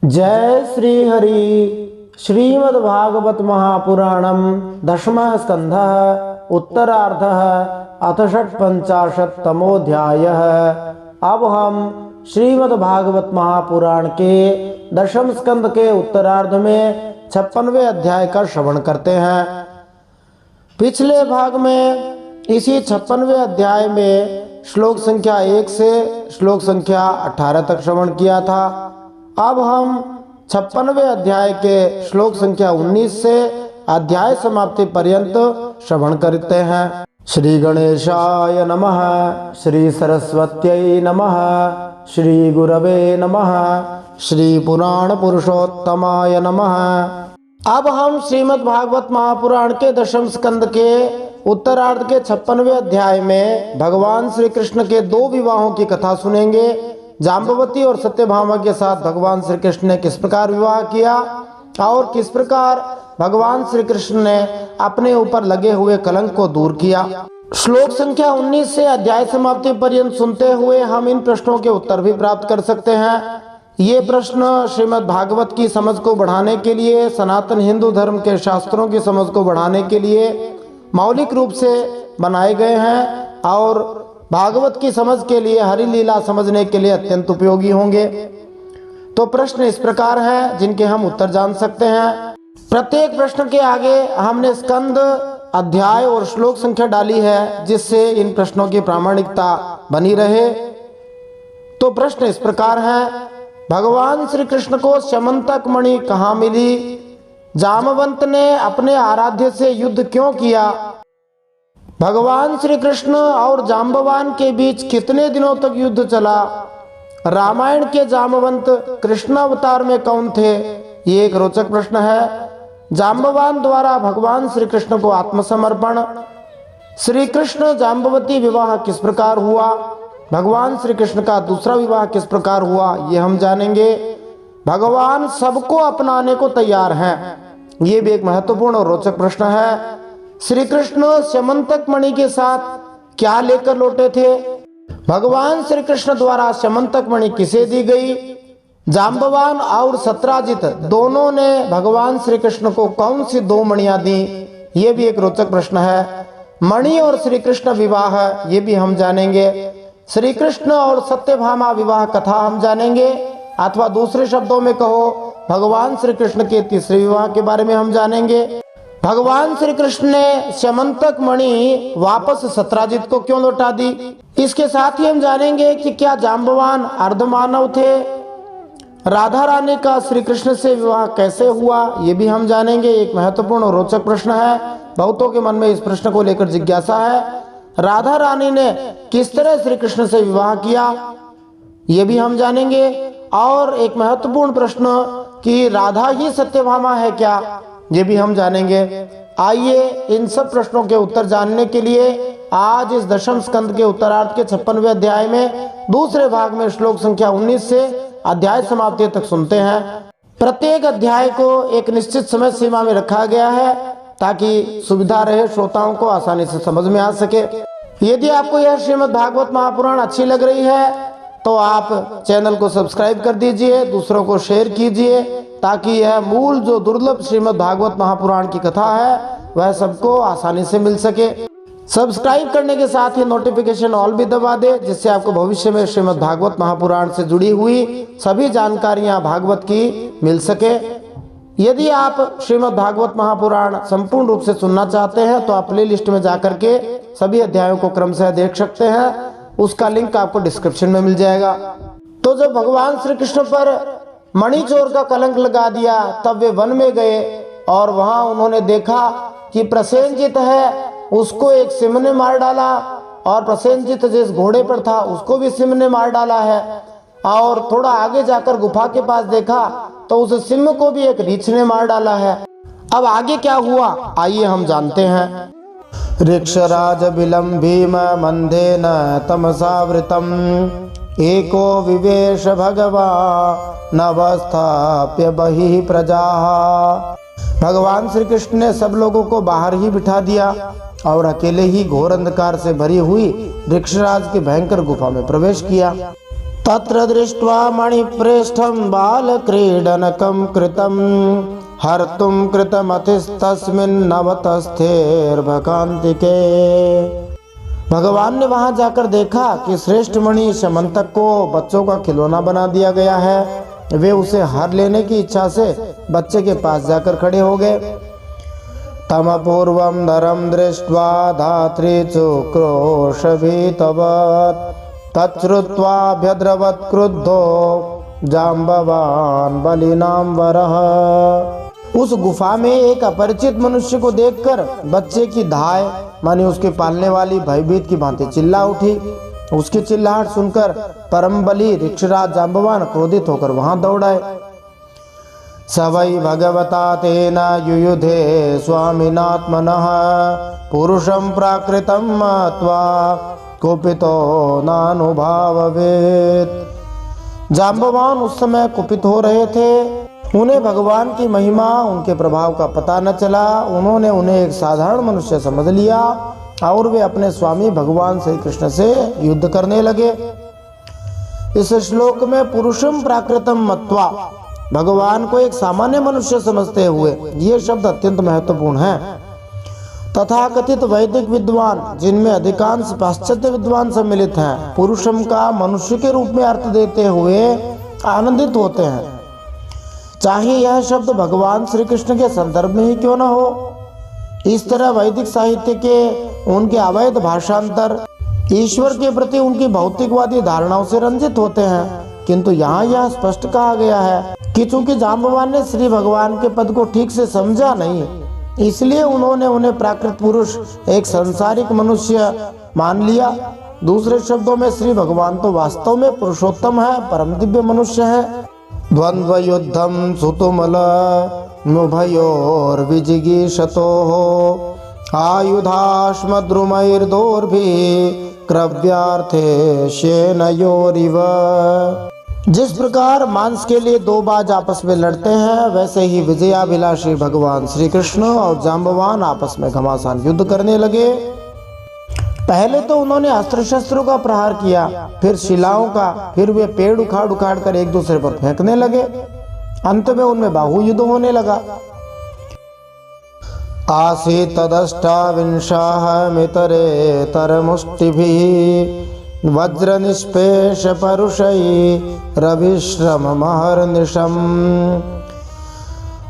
जय श्री हरि। श्रीमद्भागवत महापुराणम दशमः स्कंधः उत्तरार्धः अथ षट्पंचाशत्तमोऽध्यायः। अब हम श्रीमद्भागवत महापुराण के दशम स्कंद के उत्तरार्ध में 56वें अध्याय का श्रवण करते हैं। पिछले भाग में इसी 56वें अध्याय में श्लोक संख्या 1 से श्लोक संख्या 18 तक श्रवण किया था। अब हम 56वें अध्याय के श्लोक संख्या 19 से अध्याय समाप्ति पर्यंत श्रवण करते हैं। श्री गणेशाय नमः, श्री सरस्वत्यै नमः, श्री गुरवे नमः, श्री पुराण पुरुषोत्तमाय नमः। अब हम श्रीमद् भागवत महापुराण के दशम स्कंद के उत्तरार्ध के 56वें अध्याय में भगवान श्री कृष्ण के 2 विवाहों की कथा सुनेंगे। जाम्बवती और सत्यभामा के साथ भगवान श्री कृष्ण ने किस प्रकार विवाह किया और किस प्रकार भगवान श्री कृष्ण ने अपने ऊपर लगे हुए कलंक को दूर किया। श्लोक संख्या 19 से अध्याय समाप्ति पर्यंत सुनते हुए हम इन प्रश्नों के उत्तर भी प्राप्त कर सकते हैं। ये प्रश्न श्रीमद् भागवत की समझ को बढ़ाने के लिए, सनातन हिंदू धर्म के शास्त्रों की समझ को बढ़ाने के लिए मौलिक रूप से बनाए गए हैं और भागवत की समझ के लिए, हरि लीला समझने के लिए अत्यंत उपयोगी होंगे। तो प्रश्न इस प्रकार हैं जिनके हम उत्तर जान सकते हैं। प्रत्येक प्रश्न के आगे हमने स्कंद, अध्याय और श्लोक संख्या डाली है जिससे इन प्रश्नों की प्रामाणिकता बनी रहे। तो प्रश्न इस प्रकार है, भगवान श्री कृष्ण को स्यमंतक मणि कहाँ मिली? जामवंत ने अपने आराध्य से युद्ध क्यों किया? भगवान श्री कृष्ण और जाम्बवान के बीच कितने दिनों तक युद्ध चला? रामायण के जामवंत कृष्ण अवतार में कौन थे? ये एक रोचक प्रश्न है। जाम्बवान द्वारा भगवान श्री कृष्ण को आत्मसमर्पण, श्री कृष्ण जाम्बवती विवाह किस प्रकार हुआ, भगवान श्री कृष्ण का दूसरा विवाह किस प्रकार हुआ, ये हम जानेंगे। भगवान सबको अपनाने को तैयार हैं, ये भी एक महत्वपूर्ण और रोचक प्रश्न है। श्री कृष्ण स्यमंतक मणि के साथ क्या लेकर लौटे थे? भगवान श्री कृष्ण द्वारा स्यमंतक मणि किसे दी गई? जाम्बवान और सत्राजित दोनों ने भगवान श्री कृष्ण को कौन सी 2 मणियां दी? ये भी एक रोचक प्रश्न है। मणि और श्री कृष्ण विवाह, ये भी हम जानेंगे। श्री कृष्ण और सत्यभामा विवाह कथा हम जानेंगे, अथवा दूसरे शब्दों में कहो भगवान श्री कृष्ण के तीसरे विवाह के बारे में हम जानेंगे। भगवान श्री कृष्ण ने स्यमंतक मणि वापस सत्राजित को क्यों लौटा दी? इसके साथ ही हम जानेंगे कि क्या जाम्बवान अर्धमानव थे? राधा रानी का श्री कृष्ण से विवाह कैसे हुआ, ये भी हम जानेंगे। एक महत्वपूर्ण और रोचक प्रश्न है। बहुतों के मन में इस प्रश्न को लेकर जिज्ञासा है। राधा रानी ने किस तरह श्री कृष्ण से विवाह किया, ये भी हम जानेंगे। और एक महत्वपूर्ण प्रश्न कि राधा ही सत्यभामा है क्या, ये भी हम जानेंगे। आइए इन सब प्रश्नों के उत्तर जानने के लिए आज इस दशम स्कंद के उत्तरार्ध के 56वें अध्याय में दूसरे भाग में श्लोक संख्या 19 से अध्याय समाप्ति तक सुनते हैं। प्रत्येक अध्याय को एक निश्चित समय सीमा में रखा गया है ताकि सुविधा रहे, श्रोताओं को आसानी से समझ में आ सके। यदि आपको यह श्रीमद् भागवत महापुराण अच्छी लग रही है तो आप चैनल को सब्सक्राइब कर दीजिए, दूसरों को शेयर कीजिए ताकि यह मूल जो दुर्लभ श्रीमद् भागवत महापुराण की कथा है वह सबको आसानी से मिल सके। सब्सक्राइब करने के साथ ही नोटिफिकेशन ऑल भी दबा दे, जिससे आपको भविष्य में श्रीमद् भागवत महापुराण से जुड़ी हुई सभी जानकारियां भागवत की मिल सके। यदि आप श्रीमद् भागवत महापुराण संपूर्ण रूप से सुनना चाहते हैं तो आप प्ले लिस्ट में जाकर के सभी अध्यायों को क्रमशः देख सकते हैं। उसका लिंक आपको डिस्क्रिप्शन में मिल जाएगा। तो जब भगवान श्री कृष्ण पर मणिचोर का कलंक लगा दिया तब वे वन में गए और वहां उन्होंने देखा कि प्रसेनजित है, उसको एक सिंह ने मार डाला, और प्रसेनजित जिस घोड़े पर था उसको भी सिंह ने मार डाला है। और थोड़ा आगे जाकर गुफा के पास देखा तो उस सिंह को भी एक रीछ ने मार डाला है। अब आगे क्या हुआ, आइए हम जानते हैं। ऋक्षराज बिलम भीम मंदेन तमसावृतम एको विवेश भगवान अवस्थाप्य बहि प्रजा। भगवान श्री कृष्ण ने सब लोगों को बाहर ही बिठा दिया और अकेले ही घोर अंधकार से भरी हुई ऋक्षराज की भयंकर गुफा में प्रवेश किया। तत्र दृष्ट्वा मणिप्रेष्ठं बालक्रीडनकं कृतं हर्तुं कृतमतिस्तस्मिन् नवतस्थेर्भकान्तिके। भगवान ने वहां जाकर देखा कि श्रेष्ठ मणि समंतक को बच्चों का खिलौना बना दिया गया है। वे उसे हर लेने की इच्छा से बच्चे के पास जाकर खड़े हो गए। तमपूर्वं नरं दृष्ट्वा धात्री चुक्रोशभीतवत् तच्छ्रुत्वा भ्यद्रवत् क्रुद्धो जाम्बवान् बलिनां वरः। उस गुफा में एक अपरिचित मनुष्य को देखकर बच्चे की धाय मानी उसके पालने वाली भयभीत की भांति चिल्ला उठी। उसकी चिल्लाहट सुनकर परम बली ऋक्षराज जाम्बवान क्रोधित होकर वहां दौड़ाए। सवै भगवता तेन युयुधे स्वामिनात्मनः पुरुषं प्राकृतं मत्वा कुपितो नानुभाववेत्। जाम्बवान उस समय कुपित हो रहे थे। उन्हें भगवान की महिमा उनके प्रभाव का पता न चला। उन्होंने उन्हें एक साधारण मनुष्य समझ लिया और वे अपने स्वामी भगवान श्री कृष्ण से युद्ध करने लगे। इस श्लोक में पुरुषम प्राकृतम मत्वा भगवान को एक सामान्य मनुष्य समझते हुए ये शब्द अत्यंत महत्वपूर्ण है। तथाकथित वैदिक विद्वान जिनमें अधिकांश पाश्चात्य विद्वान सम्मिलित हैं पुरुषम का मनुष्य के रूप में अर्थ देते हुए आनंदित होते हैं, चाहे यह शब्द भगवान श्री कृष्ण के संदर्भ में ही क्यों न हो। इस तरह वैदिक साहित्य के उनके अवैध भाषांतर ईश्वर के प्रति उनकी भौतिकवादी धारणाओं से रंजित होते हैं, किंतु यहाँ यह स्पष्ट कहा गया है कि चूंकि जाम्बवान ने श्री भगवान के पद को ठीक से समझा नहीं, इसलिए उन्होंने उन्हें प्राकृत पुरुष एक सांसारिक मनुष्य मान लिया। दूसरे शब्दों में श्री भगवान तो वास्तव में पुरुषोत्तम है, परम दिव्य मनुष्य है। द्वंद्व युद्धम सुतुमल मुभयोर्विजिगीषतोः आयुधाश्मद्रुमैर्दोर्भिः क्रव्यार्थे शेनयोरिव। जिस प्रकार मांस के लिए दो बाज आपस में लड़ते हैं, वैसे ही विजयाभिलाषी भगवान श्री कृष्ण और जाम्बवान आपस में घमासान युद्ध करने लगे। पहले तो उन्होंने अस्त्र शस्त्रों का प्रहार किया, फिर शिलाओं का, फिर वे पेड़ उखाड़ कर एक दूसरे पर फेंकने लगे। अंत में उनमें बाहु युद्ध होने लगा। आसीत् तदष्टाविंशाः मितरेतरमुष्टिभिः वज्र निष्पेष परुषैरभिश्रममहर्निशम्।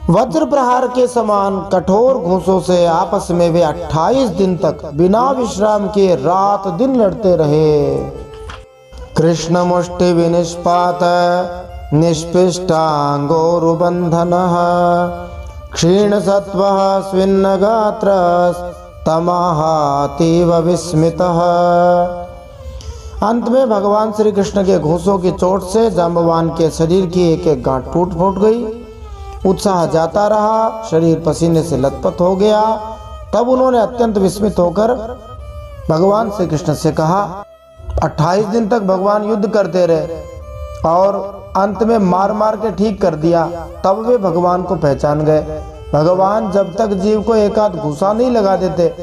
वज्र प्रहार के समान कठोर घूंसों से आपस में वे 28 दिन तक बिना विश्राम के रात दिन लड़ते रहे। कृष्ण मुष्टि विनिष्पात निष्पिष्टांगोरुबंधनः क्षीण सत्वः स्विन्न गात्रस्तमाहातीव विस्मितः। अंत में भगवान श्री कृष्ण के घूंसों की चोट से जाम्बवान के शरीर की एक एक गांठ टूट फूट गई। उत्साह जाता रहा, शरीर पसीने से लथपथ हो गया। तब उन्होंने अत्यंत विस्मित होकर भगवान श्री कृष्ण से कहा, 28 दिन तक भगवान युद्ध करते रहे और अंत में मार मार के ठीक कर दिया। तब वे भगवान को पहचान गए। भगवान जब तक जीव को एक आध घुसा नहीं लगा देते,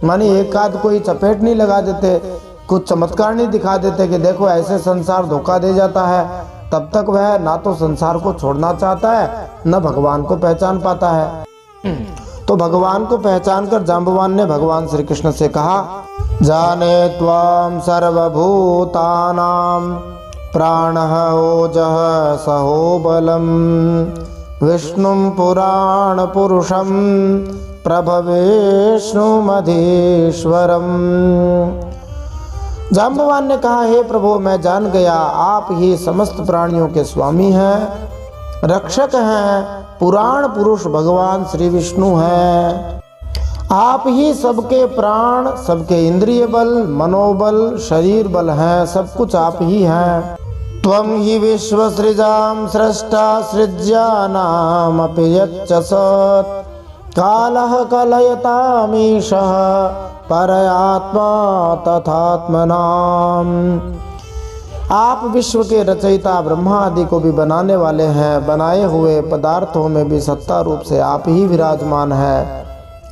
मानी एक आध कोई चपेट नहीं लगा देते, कुछ चमत्कार नहीं दिखा देते कि देखो ऐसे संसार धोखा दे जाता है, तब तक वह ना तो संसार को छोड़ना चाहता है न भगवान को पहचान पाता है। तो भगवान को पहचान कर जाम्बवान ने भगवान श्री कृष्ण से कहा, जाने त्वां सर्वभूतानां प्राणः ओजः सहो बलम् विष्णुं पुराण पुरुषं प्रभवेष्णुमधीश्वरम्। जाम्बवान ने कहा, हे प्रभु, मैं जान गया आप ही समस्त प्राणियों के स्वामी हैं, रक्षक हैं, पुराण पुरुष भगवान श्री विष्णु हैं। आप ही सबके प्राण, सबके इंद्रिय बल, मनोबल, शरीर बल हैं, सब कुछ आप ही हैं। त्वं हि विश्वसृजां स्रष्टा सृज्यानामपि यच्चसत् कालः कलयतामीशः परयात्मा तथात्मनाम्। आप विश्व के रचयिता ब्रह्मा आदि को भी बनाने वाले हैं, बनाए हुए पदार्थों में भी सत्ता रूप से आप ही विराजमान है।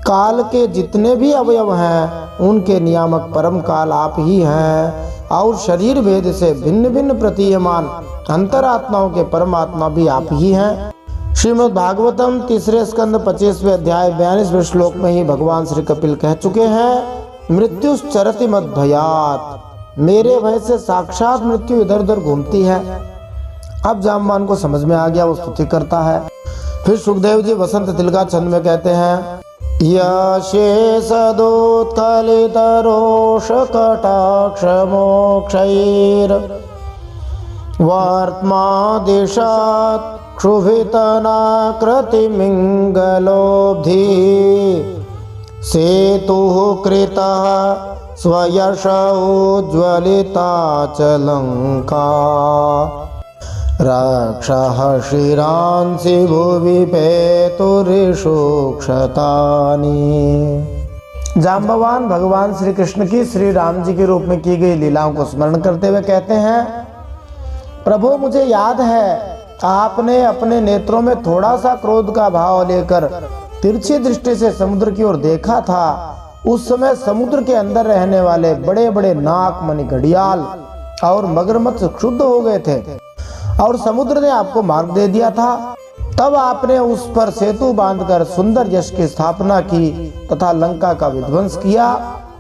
काल के जितने भी अवयव हैं उनके नियामक परम काल आप ही हैं। और शरीर भेद से भिन्न भिन्न प्रतीयमान अंतरात्माओं के परमात्मा भी आप ही हैं। श्रीमद् भागवतम तीसरे स्कंद 25वें अध्याय 42वें श्लोक में ही भगवान श्री कपिल कह चुके हैं, मृत्युश्चरति मद्भयात्, मेरे भय से साक्षात मृत्यु इधर उधर घूमती है। अब जाम्बवान को समझ में आ गया, वो स्तुति करता है। फिर सुखदेव जी वसंत तिलका छंद में कहते हैं, यशेषदोत्कलित रोष कटाक्ष मोक्षैर वर्त्मा दिशात् क्षुभितनाकृतिमिङ्गलोब्धि सेतुः कृतः स्वयश उज्ज्वलिता च लङ्का रक्षः शिरांसि भुवि पेतुरिषु क्षतानि। जाम्बवान भगवान श्री कृष्ण की श्री राम जी के रूप में की गई लीलाओं को स्मरण करते हुए कहते हैं, प्रभु मुझे याद है आपने अपने नेत्रों में थोड़ा सा क्रोध का भाव लेकर तिरछी दृष्टि से समुद्र की ओर देखा था। उस समय समुद्र के अंदर रहने वाले बड़े बड़े नाग मणि घड़ियाल और मगरमच्छ क्षुब्ध हो गए थे और समुद्र ने आपको मार्ग दे दिया था। तब आपने उस पर सेतु बांधकर सुंदर यश की स्थापना की तथा लंका का विध्वंस किया।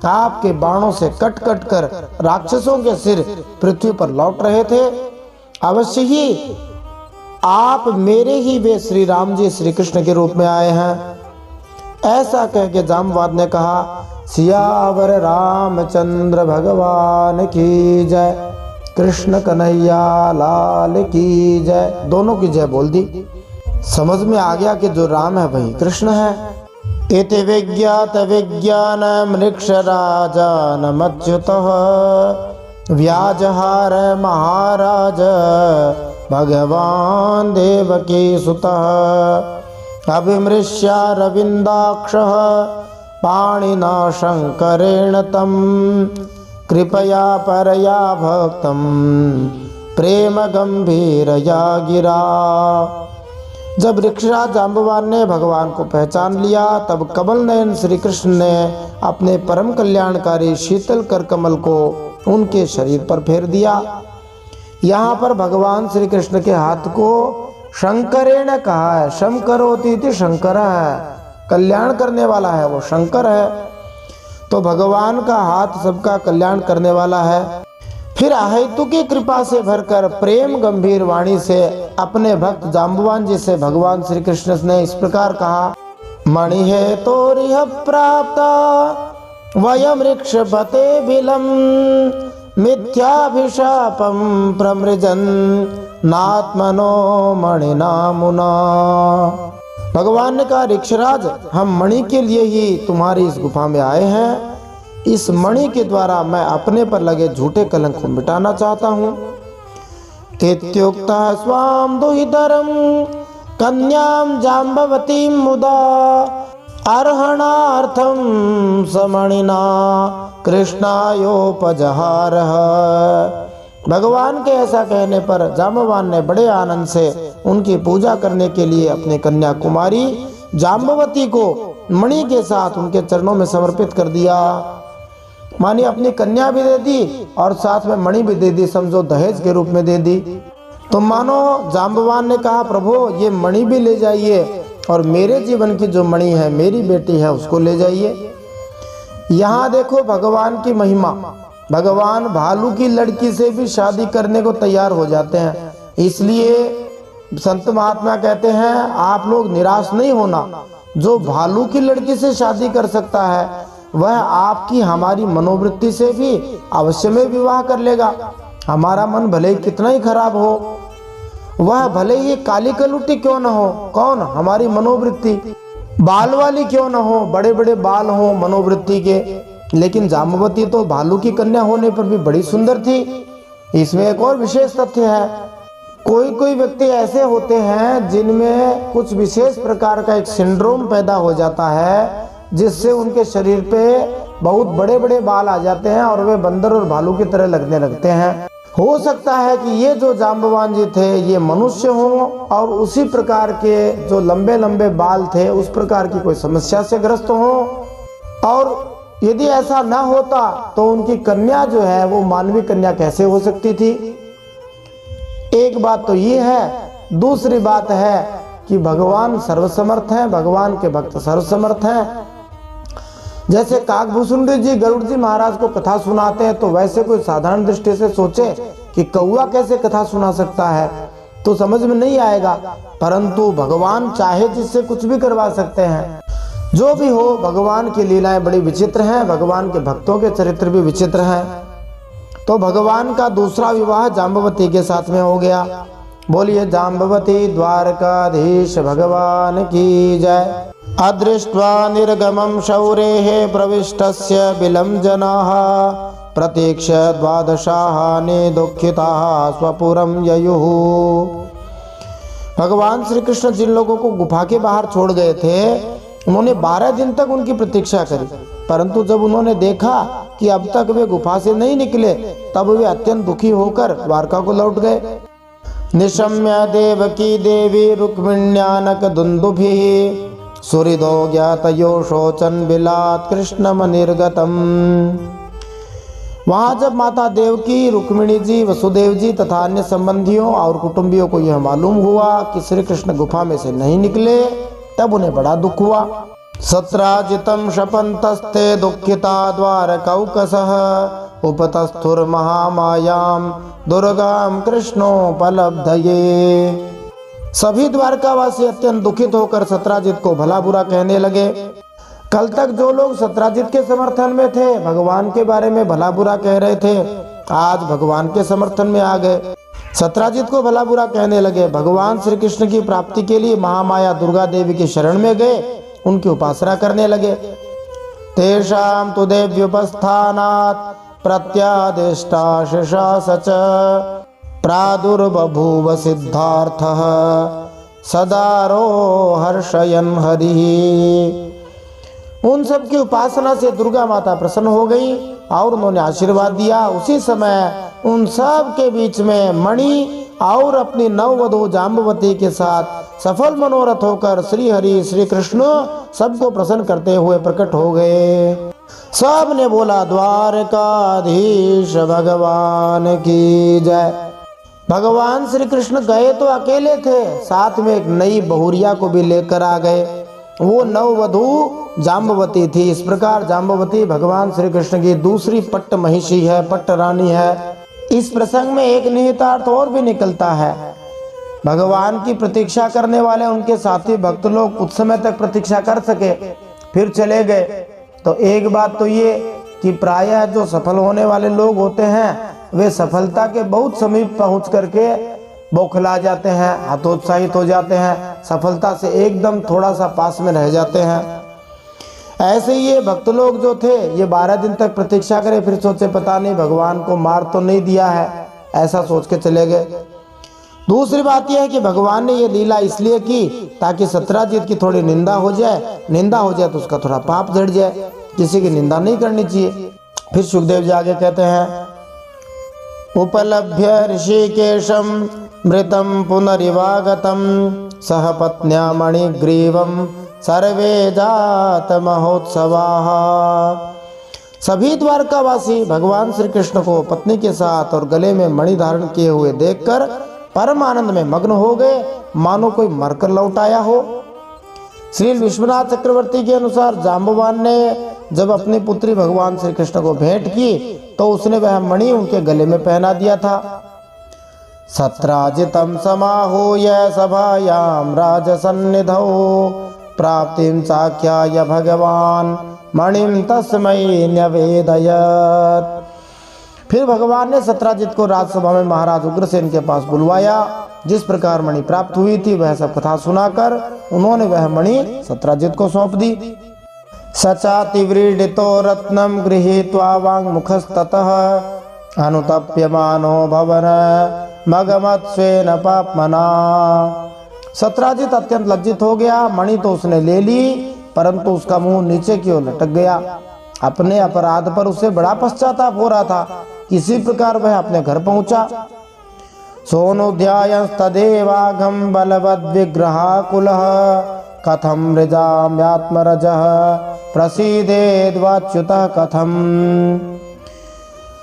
आपके बाणों से कट कट कर राक्षसों के सिर पृथ्वी पर लौट रहे थे। अवश्य ही आप मेरे ही वे श्री राम जी श्री कृष्ण के रूप में आए हैं। ऐसा कह के जाम्बवान ने कहा, सियावर रामचंद्र भगवान की जय, कृष्ण कन्हैया लाल की जय। दोनों की जय बोल दी। समझ में आ गया कि जो राम है वही कृष्ण है। इति विज्ञात विज्ञान मृक्ष राजानमच्युतः व्याजहार महाराज भगवान देवकी सुतः अभिमृश्या रविंदाक्षः पाणिना शंकरेण तम कृपया परया भक्तम प्रेम गंभीरया गिरा। जब ऋक्षराज जाम्बवान ने भगवान को पहचान लिया तब कमल नयन श्री कृष्ण ने अपने परम कल्याणकारी शीतल कर कमल को उनके शरीर पर फेर दिया। यहाँ पर भगवान श्री कृष्ण के हाथ को शंकरे ने कहा है। शम करोति इति शंकर है, कल्याण करने वाला है, वो शंकर है। तो भगवान का हाथ सबका कल्याण करने वाला है। फिर अहेतु की कृपा से भरकर प्रेम गंभीर वाणी से अपने भक्त जाम्बवान जी से भगवान श्री कृष्ण ने इस प्रकार कहा, मणि है तोरिह प्राप्ता वयम ऋक्षपते बिलम मिथ्याभिशापम प्रमृजन नात्मनो मणिना मुना। भगवान ने कहा, ऋक्षराज हम मणि के लिए ही तुम्हारी इस गुफा में आए हैं। इस मणि के द्वारा मैं अपने पर लगे झूठे कलंक को मिटाना चाहता हूँ। इत्युक्तः स्वाम दुहितरम कन्याम जाम्बवतीं मुदा अर्हणार्थम समणिना कृष्णायोपजहारः। भगवान के ऐसा कहने पर जाम्बवान ने बड़े आनंद से उनकी पूजा करने के लिए अपने कन्या कुमारी जाम्बवती को मणि के साथ उनके चरणों में समर्पित कर दिया। मानी अपनी कन्या भी दे दी और साथ में मणि भी दे दी, समझो दहेज के रूप में दे दी। तो मानो जाम्बवान ने कहा, प्रभु ये मणि भी ले जाइए और मेरे जीवन की जो मणि है, मेरी बेटी है, उसको ले जाइए। यहाँ देखो भगवान की महिमा। भगवान भालू की लड़की से भी शादी करने को तैयार हो जाते हैं। इसलिए संत महात्मा कहते हैं, आप लोग निराश नहीं होना। जो भालू की लड़की से शादी कर सकता है वह आपकी हमारी मनोवृत्ति से भी अवश्य में विवाह कर लेगा। हमारा मन भले ही कितना ही खराब हो, वह भले ही काली कलुटी क्यों न हो, कौन, हमारी मनोवृत्ति, बाल वाली क्यों न हो, बड़े बड़े बाल हो मनोवृत्ति के, लेकिन जाम्बवती तो भालू की कन्या होने पर भी बड़ी सुंदर थी। इसमें एक और विशेष तथ्य है, कोई कोई व्यक्ति ऐसे होते हैं जिनमें कुछ विशेष प्रकार का एक सिंड्रोम पैदा हो जाता है जिससे उनके शरीर पे बहुत बड़े बड़े बाल आ जाते हैं और वे बंदर और भालू की तरह लगने लगते हैं। हो सकता है कि ये जो जाम्बवान जी थे ये मनुष्य हों और उसी प्रकार के जो लंबे लंबे बाल थे उस प्रकार की कोई समस्या से ग्रस्त हों, और यदि ऐसा ना होता तो उनकी कन्या जो है वो मानवीय कन्या कैसे हो सकती थी। एक बात तो ये है। दूसरी बात है कि भगवान सर्वसमर्थ हैं, भगवान के भक्त सर्वसमर्थ हैं। जैसे काकभूषुंडी जी गरुड़ जी महाराज को कथा सुनाते हैं, तो वैसे कोई साधारण दृष्टि से सोचे कि कौआ कैसे कथा सुना सकता है तो समझ में नहीं आएगा, परंतु भगवान चाहे जिससे कुछ भी करवा सकते हैं। जो भी हो, भगवान की लीलाएं बड़ी विचित्र हैं, भगवान के भक्तों के चरित्र भी विचित्र हैं। तो भगवान का दूसरा विवाह जाम्बवती के साथ में हो गया। बोलिए जाम्बवती द्वारकाधीश भगवान की जय। अदृष्ट्वा निर्गमं शौरेः प्रविष्टस्य बिलं जनाः प्रतीक्ष्य द्वादशाहानि दुःखिताः स्वपुरं ययुः। भगवान श्री कृष्ण जिन लोगों को गुफा के बाहर छोड़ गए थे, उन्होंने 12 दिन तक उनकी प्रतीक्षा करी, परंतु जब उन्होंने देखा कि अब तक वे गुफा से नहीं निकले, तब वे अत्यंत दुखी होकर द्वारका को लौट गए। निशम्य देवकी देवी रुक्मिण्यानक दुन्दुभिः सुहृदो ज्ञातयो शोचन बिलात कृष्णम निर्गतम। वहां जब माता देवकी, रुक्मिणी जी, वसुदेव जी तथा अन्य संबंधियों और कुटुंबियों को यह मालूम हुआ कि श्री कृष्ण गुफा में से नहीं निकले, तब उन्हें बड़ा दुख हुआ। सत्राजितम शपंतस्ते दुःखिता द्वारकौकसः उपतस्थुर महामायाम दुर्गाम कृष्णोपलब्धये। सभी द्वारकावासी अत्यंत दुखित होकर सत्राजित को भला बुरा कहने लगे। कल तक जो लोग सत्राजित के समर्थन में थे, भगवान के बारे में भला बुरा कह रहे थे, आज भगवान के समर्थन में आ गए, सत्राजित को भला बुरा कहने लगे। भगवान श्री कृष्ण की प्राप्ति के लिए महामाया दुर्गा देवी की शरण में गए, उनकी उपासना करने लगे। तेषां तु देव्युपस्थानात् प्रत्यादिष्टा शिषा सच प्रादुर्बभूव सिद्धार्थः सदारो हर्षयन् हरिः। उन सब की उपासना से दुर्गा माता प्रसन्न हो गई और उन्होंने आशीर्वाद दिया। उसी समय उन सब के बीच में मणि और अपनी नववधू जाम्बवती के साथ सफल मनोरथ होकर श्री हरि श्री कृष्ण सबको प्रसन्न करते हुए प्रकट हो गए। सब ने बोला द्वारकाधीश भगवान की जय। भगवान श्री कृष्ण गए तो अकेले थे, साथ में एक नई बहुरिया को भी लेकर आ गए। वो नववधू जाम्बवती थी। इस प्रकार जाम्बवती भगवान श्री कृष्ण की दूसरी पट्ट महिषी है, पट्ट रानी है। इस प्रसंग में एक निहितार्थ और भी निकलता है। भगवान की प्रतीक्षा करने वाले उनके साथी भक्त लोग कुछ समय तक प्रतीक्षा कर सके, फिर चले गए। तो एक बात तो ये कि प्रायः जो सफल होने वाले लोग होते हैं, वे सफलता के बहुत समीप पहुंच करके बौखला जाते हैं, हतोत्साहित हो जाते हैं, सफलता से एकदम थोड़ा सा पास में रह जाते हैं। ऐसे ही ये भक्त लोग जो थे, ये 12 दिन तक प्रतीक्षा करे, फिर सोचे पता नहीं भगवान को मार तो नहीं दिया है, ऐसा सोच के चले गए। दूसरी बात यह है कि भगवान ने ये लीला इसलिए की ताकि सत्राजित की थोड़ी निंदा हो जाए। निंदा हो जाए तो उसका थोड़ा पाप झड़ जाए। किसी की निंदा नहीं करनी चाहिए। फिर सुखदेव जी आगे कहते हैं, उपलभ्य ऋषिकेशम मृतम पुनरिवागतम सह पत्न्या मणिग्रीवम सर्वे जात महोत्सवाः। सभी द्वारकावासी भगवान श्री कृष्ण को पत्नी के साथ और गले में मणि धारण किए हुए देखकर परम आनंद में मग्न हो गए, मानो कोई मरकर लौट आया हो। श्री विश्वनाथ चक्रवर्ती के अनुसार जाम्बवान ने जब अपनी पुत्री भगवान श्री कृष्ण को भेंट की तो उसने वह मणि उनके गले में पहना दिया था। सत्राजितम समाहूय सभायाम राजसन्निधौ प्राप्तिं साख्याय भगवान मणिम तस्मै न्यवेदयत्। फिर भगवान ने सत्राजित को राजसभा में महाराज उग्रसेन के पास बुलवाया। जिस प्रकार मणि प्राप्त हुई थी वह सब कथा सुनाकर उन्होंने वह मणि सत्राजित को सौंप दी। सचातिव्रीडितो रत्नम गृहीत्वा वाङ्मुखस्ततः अनुतप्यमानो भवन मगमत्स्वेन पाप्मना। सत्राजित अत्यंत लज्जित हो गया। मणि तो उसने ले ली, परंतु उसका मुंह नीचे की ओर लटक गया। अपने अपराध पर उसे बड़ा पश्चाताप हो रहा था। किसी प्रकार वह अपने घर पहुंचा। सोनुध्यायस्तदेवाघं बलवद्विग्रहाकुलः कथम मृजाम्यात्मरजः प्रसीदेद्वाच्युतः कथम।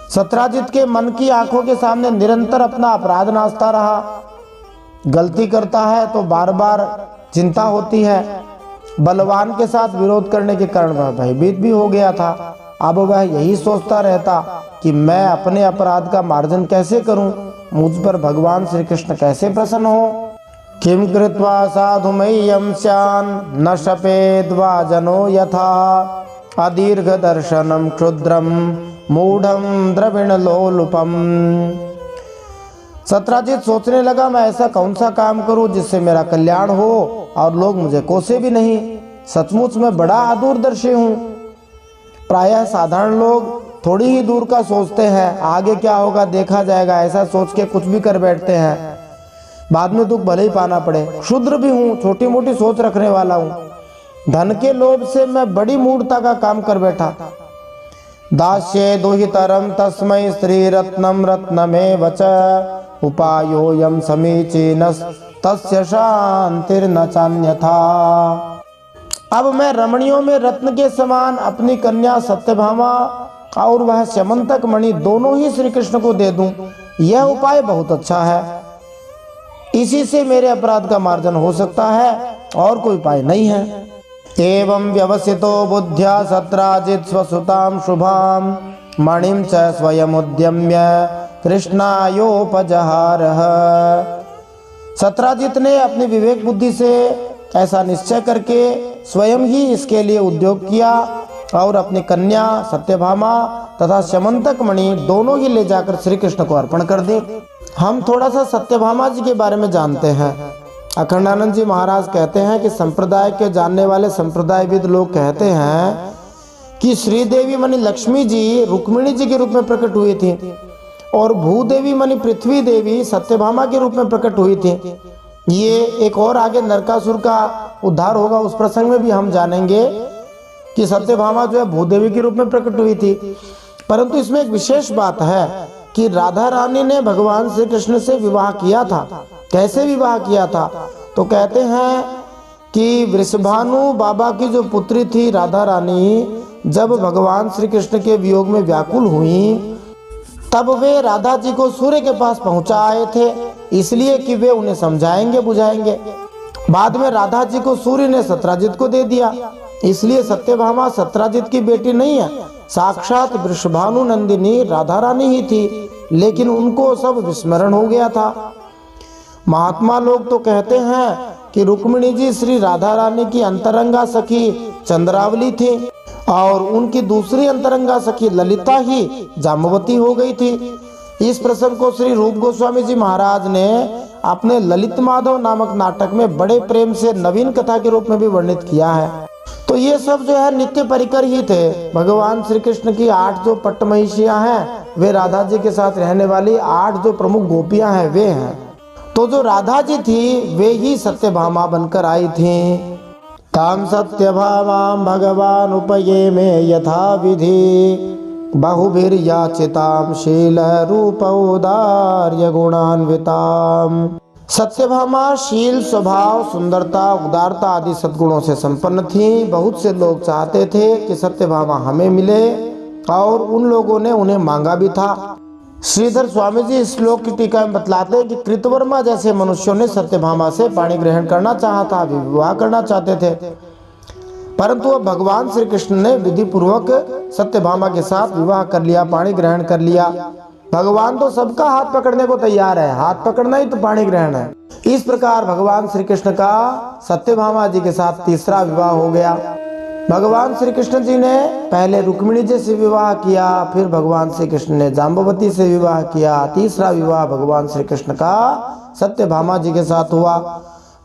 सत्राजित के मन की आंखों के सामने निरंतर अपना अपराध नाचता रहा। गलती करता है तो बार बार चिंता होती है। बलवान के साथ विरोध करने के कारण वह भयभीत भी हो गया था। अब वह यही सोचता रहता कि मैं अपने अपराध का मार्जन कैसे करूं, मुझ पर भगवान श्री कृष्ण कैसे प्रसन्न हो। किम कृत्वा साधु मह्यं स्यान् न शपेद्वा जनो यथा अदीर्घ दर्शनम क्षुद्रम मूढ़म द्रविण लोलुपम। सत्राजित सोचने लगा, मैं ऐसा कौन सा काम करूं जिससे मेरा कल्याण हो और लोग मुझे कोसे भी नहीं। सचमुच मैं बड़ा अदूरदर्शी हूं। प्रायः साधारण लोग थोड़ी ही दूर का सोचते हैं, आगे क्या होगा देखा जाएगा, ऐसा सोच के कुछ भी कर बैठते हैं, बाद में दुख भले ही पाना पड़े। क्षुद्र भी हूँ, छोटी मोटी सोच रखने वाला हूँ। धन के लोभ से मैं बड़ी मूढ़ता का काम कर बैठा। दास्ये दुहितरम तस्मै स्त्री रत्नम रत्नमेव च उपायोऽयं समीचीनस् तस्य शान्तिर्न चान्यथा। अब मैं रमणियों में रत्न के समान अपनी कन्या सत्यभामा और वह स्यमंतक मणि दोनों ही श्री कृष्ण को दे दूं, यह उपाय बहुत अच्छा है। इसी से मेरे अपराध का मार्जन हो सकता है, और कोई उपाय नहीं है। एवं व्यवसितो बुद्ध्या सत्राजित स्वसुतां शुभां मणिं च स्वयं उद्यम्य कृष्णायोपजहारः। सत्राजित ने अपनी विवेक बुद्धि से ऐसा निश्चय करके स्वयं ही इसके लिए उद्योग किया और अपनी कन्या सत्यभामा तथा स्यमंतक मणि दोनों ही ले जाकर श्री कृष्ण को अर्पण कर दी। हम थोड़ा सा सत्यभामा जी के बारे में जानते हैं। अखंडानंद जी महाराज कहते हैं कि संप्रदाय के जानने वाले संप्रदायविद लोग कहते हैं कि श्रीदेवी मणि लक्ष्मी जी रुक्मिणी जी के रूप में प्रकट हुई थी और भूदेवी मणि पृथ्वी देवी सत्यभामा के रूप में प्रकट हुई थी। ये एक और आगे नरकासुर का उद्धार होगा, उस प्रसंग में भी हम जानेंगे कि सत्यभामा जो है भूदेवी के रूप में प्रकट हुई थी। परंतु इसमें एक विशेष बात है कि राधा रानी ने भगवान श्री कृष्ण से विवाह किया था। कैसे विवाह किया था? तो कहते हैं कि वृषभानु बाबा की जो पुत्री थी राधा रानी, जब भगवान श्री कृष्ण के वियोग में व्याकुल हुई तब वे राधा जी को सूर्य के पास पहुंचा आए थे, इसलिए कि वे उन्हें समझाएंगे बुझाएंगे। बाद में राधा जी को सूर्य ने सत्राजित को दे दिया, इसलिए सत्यभामा सत्राजित की बेटी नहीं है, साक्षात वृषभानु नंदिनी राधा रानी ही थी, लेकिन उनको सब विस्मरण हो गया था। महात्मा लोग तो कहते हैं कि रुक्मिणी जी श्री राधा रानी की अंतरंगा सखी चंद्रावली थी और उनकी दूसरी अंतरंगा सखी ललिता ही जाम्बवती हो गई थी। इस प्रसंग को श्री रूप गोस्वामी जी महाराज ने अपने ललित माधव नामक नाटक में बड़े प्रेम से नवीन कथा के रूप में भी वर्णित किया है। तो ये सब जो है नित्य परिकर ही थे। भगवान श्री कृष्ण की 8 जो पट्ट महिषियां हैं, वे राधा जी के साथ रहने वाली 8 जो प्रमुख गोपियां हैं वे हैं। तो जो राधा जी थी वे ही सत्यभामा बनकर आई थी। ताम सत्यभामां भगवान उपये में यथा विधि बहुभिर्याचितां शील रूपौदार्य गुणान्विताम्। सत्यभामा शील, स्वभाव, सुंदरता, उदारता आदि सद्गुणों से संपन्न थी। बहुत से लोग चाहते थे कि सत्यभामा हमें मिले और उन लोगों ने उन्हें मांगा भी था। श्रीधर स्वामी जी इस श्लोक की टीका में बतलाते हैं कि कृतवर्मा जैसे मनुष्यों ने सत्यभामा से पाणी ग्रहण करना चाहा था, विवाह करना चाहते थे, परंतु अब भगवान श्री कृष्ण ने विधि पूर्वक सत्यभामा के साथ विवाह कर लिया, पाणी ग्रहण कर लिया। भगवान तो सबका हाथ पकड़ने को तैयार है, हाथ पकड़ना ही तो पाणी ग्रहण है। इस प्रकार भगवान श्री कृष्ण का सत्यभामा जी के साथ तीसरा विवाह हो गया। भगवान श्री कृष्ण जी ने पहले रुक्मिणी जी से विवाह किया, फिर भगवान श्री कृष्ण ने जाम्बवती से विवाह किया। तीसरा विवाह भगवान श्री कृष्ण का सत्यभामा जी के साथ हुआ।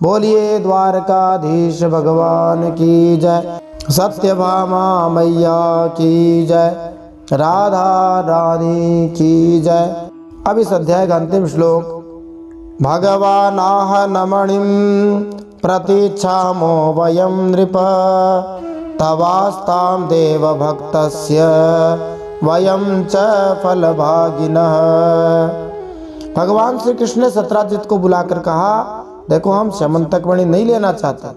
बोलिए द्वारकाधीश भगवान की जय, सत्यभामा मैया की जय, राधा रानी की जय। अब इस अध्याय का अंतिम श्लोक। भगवानाह नमणिं प्रतीक्षामो वयं नृप तवास्तां देव भक्तस्य वयं च फलभागिनः। भगवान श्री कृष्ण ने सत्राजित को बुलाकर कहा, देखो हम स्यमंतक मणि नहीं लेना चाहते,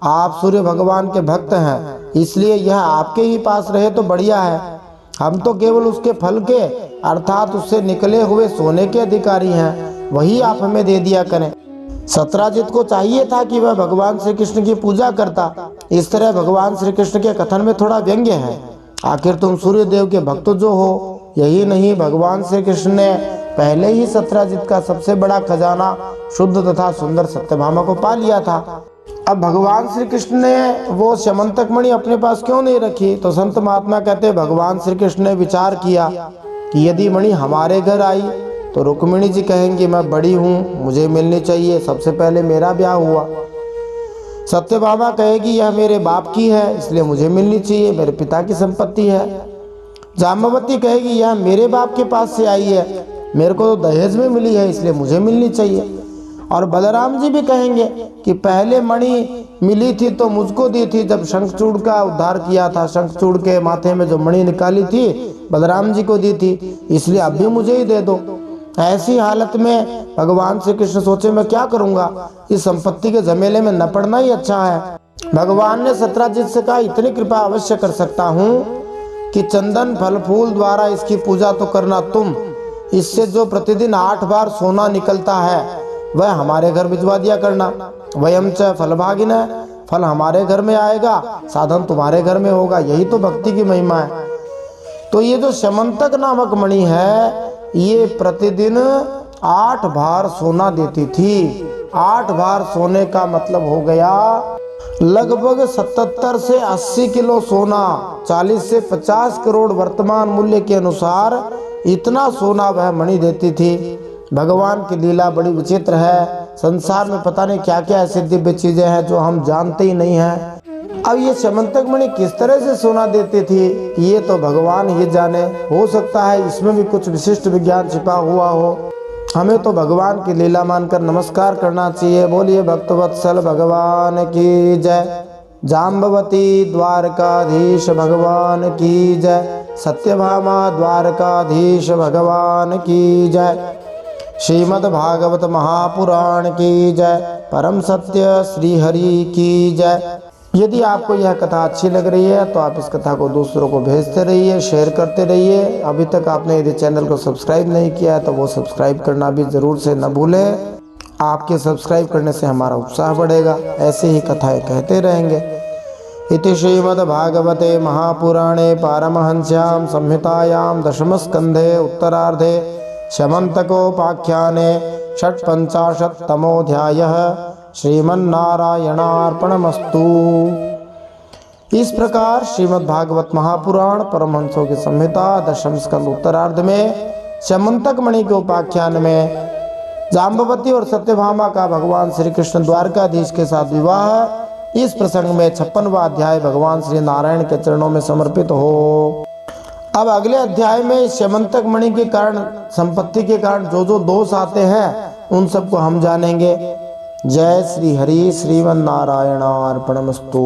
आप सूर्य भगवान के भक्त हैं, इसलिए यह आपके ही पास रहे तो बढ़िया है। हम तो केवल उसके फल के अर्थात उससे निकले हुए सोने के अधिकारी हैं, वही आप हमें दे दिया करें। सत्राजित को चाहिए था कि वह भगवान श्री कृष्ण की पूजा करता। इस तरह भगवान श्री कृष्ण के कथन में थोड़ा व्यंग्य है। आखिर तुम सूर्य देव के भक्त जो हो, यही नहीं भगवान श्री कृष्ण ने पहले ही सत्राजित का सबसे बड़ा खजाना शुद्ध तथा सुंदर सत्यभामा को पा लिया था। अब भगवान श्री कृष्ण ने वो स्यमंतक मणि अपने पास क्यों नहीं रखी? तो संत महात्मा कहते भगवान श्री कृष्ण ने विचार किया कि यदि मणि हमारे घर आई तो रुक्मिणी जी कहेंगी मैं बड़ी हूँ, मुझे मिलनी चाहिए, सबसे पहले मेरा ब्याह हुआ। सत्यभामा कहेगी यह मेरे बाप की है इसलिए मुझे मिलनी चाहिए, मेरे पिता की संपत्ति है। जाम्बवती कहेगी यह मेरे बाप के पास से आई है, मेरे को तो दहेज में मिली है इसलिए मुझे मिलनी चाहिए। और बलराम जी भी कहेंगे कि पहले मणि मिली थी तो मुझको दी थी, जब शंखचूड़ का उद्धार किया था, शंखचूड़ के माथे में जो मणि निकाली थी बलराम जी को दी थी, इसलिए अब भी मुझे ही दे दो। ऐसी हालत में भगवान श्री कृष्ण सोचे मैं क्या करूंगा, इस संपत्ति के झमेले में न पड़ना ही अच्छा है। भगवान ने सत्राजित से कहा इतनी कृपा अवश्य कर सकता हूँ कि चंदन फल फूल द्वारा इसकी पूजा तो करना तुम, इससे जो प्रतिदिन 8 बार सोना निकलता है वह हमारे घर भिजवा दिया करना। वयम च फलभागिन, फल हमारे घर में आएगा, साधन तुम्हारे घर में होगा, यही तो भक्ति की महिमा है। तो ये जो स्यमंतक नामक मणि है ये प्रतिदिन 8 बार सोना देती थी। 8 बार सोने का मतलब हो गया लगभग 77 से 80 किलो सोना, 40 से 50 करोड़ वर्तमान मूल्य के अनुसार इतना सोना वह मणि देती थी। भगवान की लीला बड़ी विचित्र है। संसार में पता नहीं क्या क्या ऐसी दिव्य चीजें हैं जो हम जानते ही नहीं हैं। अब ये स्यमंतक मणि किस तरह से सोना देती थी ये तो भगवान ही जाने। हो सकता है इसमें भी कुछ विशिष्ट विज्ञान छिपा हुआ हो। हमें तो भगवान की लीला मानकर नमस्कार करना चाहिए। बोलिए भक्तवत्सल भगवान की जय। जाम्बवती द्वारकाधीश भगवान की जय। सत्यभामा द्वारकाधीश भगवान की जय। श्रीमद् भागवत महापुराण की जय। परम सत्य श्री हरि की जय। यदि आपको यह कथा अच्छी लग रही है तो आप इस कथा को दूसरों को भेजते रहिए, शेयर करते रहिए। अभी तक आपने यदि चैनल को सब्सक्राइब नहीं किया है तो वो सब्सक्राइब करना भी ज़रूर से न भूलें। आपके सब्सक्राइब करने से हमारा उत्साह बढ़ेगा, ऐसे ही कथाएं कहते रहेंगे। इति श्रीमद्भागवते महापुराणे पारमहंस्यां संहितायां दशमस्कन्धे उत्तरार्धे स्यमन्तकोपाख्याने 56तमोऽध्यायः। श्रीमन्नारायणार्पणमस्तु। इस प्रकार श्रीमद् भागवत महापुराण परमहंसों की संहिता दशम स्कंद उत्तरार्ध में स्यमंतक मणि के उपाख्यान में जाम्बवती और सत्यभामा का भगवान श्री कृष्ण द्वारकाधीश के साथ विवाह, इस प्रसंग में 56वां अध्याय भगवान श्री नारायण के चरणों में समर्पित हो। अब अगले अध्याय में स्यमंतक मणि के कारण, संपत्ति के कारण जो जो दोष आते हैं उन सबको हम जानेंगे। जय श्री हरि। श्रीमन्नारायणार्पणमस्तु।